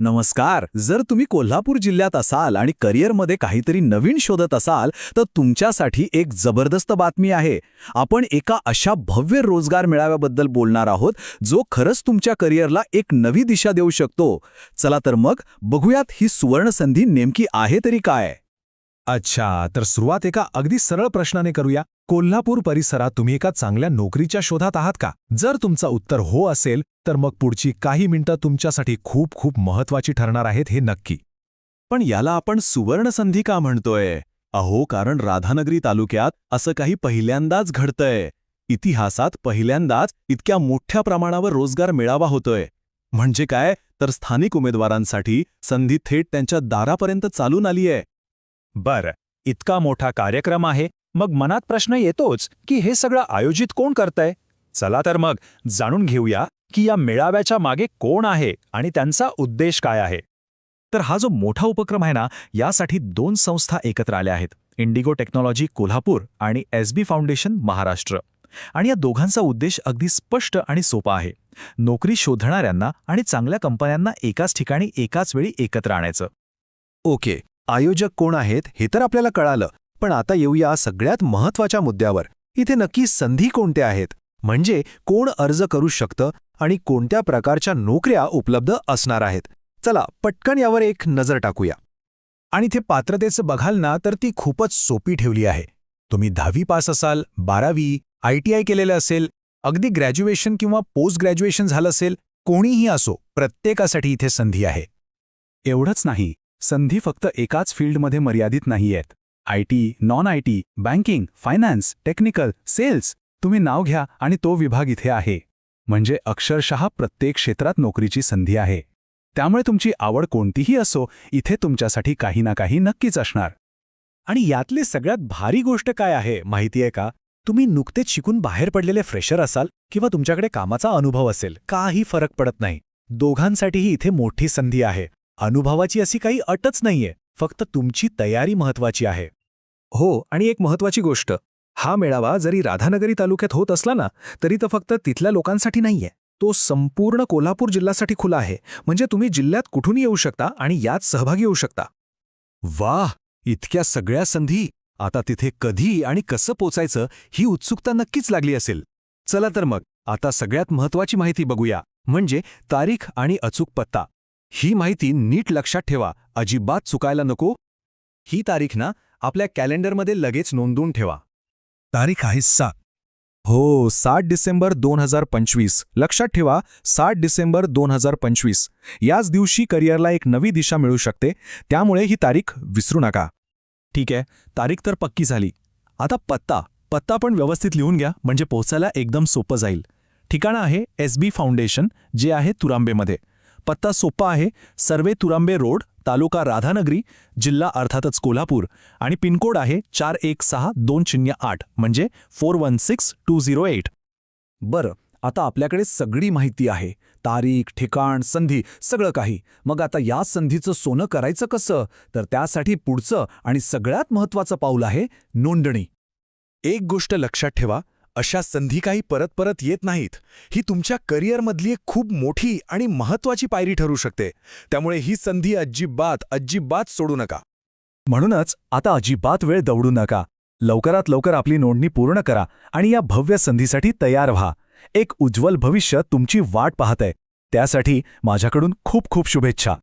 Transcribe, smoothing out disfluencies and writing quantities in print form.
नमस्कार. जर तुम्ही कोल्हापूर जिल्ह्यात असाल आणि करिअरमध्ये काहीतरी नवीन शोधत असाल तर तुमच्यासाठी एक जबरदस्त बातमी आहे. आपण एका अशा भव्य रोजगार मेळाव्याबद्दल बोलणार आहोत जो खरंच तुमच्या करिअरला एक नवी दिशा देऊ शकतो. चला तर मग बघूयात ही सुवर्ण संधी नेमकी आहे तरी काय. अच्छा, तर सुरुवात एका अगदी सरळ प्रश्नाने करूया. कोल्हापूर परिसरात तुम्ही एका चांगल्या नोकरीच्या शोधात आहात का? जर तुमचं उत्तर हो असेल, तर मग पुढची काही मिनिटं तुमच्यासाठी खूप खूप महत्त्वाची ठरणार आहेत हे नक्की. पण याला आपण सुवर्ण संधी का म्हणतोय? अहो, कारण राधानगरी तालुक्यात असं काही पहिल्यांदाच घडतंय. इतिहासात पहिल्यांदाच इतक्या मोठ्या प्रमाणावर रोजगार मेळावा होतोय. म्हणजे काय, तर स्थानिक उमेदवारांसाठी संधी थेट त्यांच्या दारापर्यंत चालून आलीय. बरं, इतका मोठा कार्यक्रम आहे, मग मनात प्रश्न येतोच की हे सगळं आयोजित कोण करतंय? चला तर मग जाणून घेऊया की या मेळाव्याच्या मागे कोण आहे आणि त्यांचा उद्देश काय आहे. तर हा जो मोठा उपक्रम आहे ना, यासाठी 2 संस्था एकत्र आल्या आहेत, इंडिगो टेक्नॉलॉजी कोल्हापूर आणि एसबी फाउंडेशन महाराष्ट्र. आणि या दोघांचा उद्देश अगदी स्पष्ट आणि सोपा आहे. नोकरी शोधणाऱ्यांना आणि चांगल्या कंपन्यांना एकाच ठिकाणी एकाच वेळी एकत्र आणायचं. ओके, आयोजक कोण आहेत हे तर आपल्याला कळालं, पण आता येऊया सगळ्यात महत्त्वाच्या मुद्द्यावर. इथे नक्की संधी कोणत्या आहेत? म्हणजे कोण अर्ज करू शकतं आणि कोणत्या प्रकारच्या नोकऱ्या उपलब्ध असणार आहेत? चला पटकन यावर एक नजर टाकूया. आणि ते पात्रतेचं बघाल ना, तर ती खूपच सोपी ठेवली आहे. तुम्ही 10वी पास असाल, 12वी, ITI केलेलं असेल, अगदी ग्रॅज्युएशन किंवा पोस्ट ग्रॅज्युएशन झालं असेल, कोणीही असो, प्रत्येकासाठी इथे संधी आहे. एवढंच नाही, संधी फक्त एकाच फील्डमध्ये मर्यादित नाहीयेत. IT, non IT, banking, finance, technical, sales, तुम्ही नाव घ्या आणि तो विभाग इथे आहे. म्हणजे अक्षरशः प्रत्येक क्षेत्रात नोकरीची संधी आहे. त्यामुळे तुमची आवड कोणतीही असो, इथे तुमच्यासाठी काही ना काही नक्कीच असणार. आणि यातली सगळ्यात भारी गोष्ट काय आहे माहितीये का? तुम्ही नुकतेच शिकून बाहेर पडलेले फ्रेशर असाल किंवा तुमच्याकडे कामाचा अनुभव असेल, काही फरक पडत नाही. दोघांसाठीही इथे मोठी संधी आहे. अनुभवाची अशी काही अटच नाहीये, फक्त तुमची तयारी महत्वाची आहे. हो, आणि एक महत्त्वाची गोष्ट, हा मेळावा जरी राधानगरी तालुक्यात होत असला ना, तरी तो फक्त तिथल्या लोकांसाठी नाहीये. तो संपूर्ण कोल्हापूर जिल्ह्यासाठी खुला आहे. म्हणजे तुम्ही जिल्ह्यात कुठूनही येऊ शकता आणि यात सहभागी होऊ शकता. वाह, इतक्या सगळ्या संधी! आता तिथे कधी आणि कसं पोचायचं ही उत्सुकता नक्कीच लागली असेल. चला तर मग आता सगळ्यात महत्त्वाची माहिती बघूया, म्हणजे तारीख आणि अचूक पत्ता. ही माहिती नीट लक्षात ठेवा, अजिबात चुकायला नको. ही तारीख ना आपल्या कॅलेंडरमध्ये लगेच नोंदवून ठेवा. तारीख आहे 7. हो, 7 डिसेंबर 2025. लक्षात ठेवा, 7 डिसेंबर 2025. याच दिवशी करिअरला एक नवी दिशा मिळू शकते, त्यामुळे ही तारीख विसरू नका. ठीक आहे, तारीख तर पक्की झाली. आता पत्ता पण व्यवस्थित लिहून घ्या, म्हणजे पोहोचायला एकदम सोपं जाईल. ठिकाण आहे एसबी फाउंडेशन, जे आहे तुरांबेमध्ये. पत्ता सोपा आहे, सर्वे तुरांबे रोड, तालुका राधानगरी, जिल्हा अर्थातच कोल्हापूर, आणि पिनकोड आहे 416208, म्हणजे 416208. बरं, आता आपल्याकडे सगळी माहिती आहे, तारीख, ठिकाण, संधी, सगळं काही. मग आता या संधीचं सोनं करायचं कसं? तर त्यासाठी पुढचं आणि सगळ्यात महत्त्वाचं पाऊल आहे नोंदणी. एक गोष्ट लक्षात ठेवा, अशा संधी काही परत परत येत नाहीत. ही तुमच्या करिअरमधली एक खूप मोठी आणि महत्त्वाची पायरी ठरू शकते. त्यामुळे ही संधी अजिबात सोडू नका. म्हणूनच आता अजिबात वेळ दवडू नका. लवकरात लवकर आपली नोंदणी पूर्ण करा आणि या भव्य संधीसाठी तयार व्हा. एक उज्ज्वल भविष्य तुमची वाट पाहतंय. त्यासाठी माझ्याकडून खूप खूप शुभेच्छा.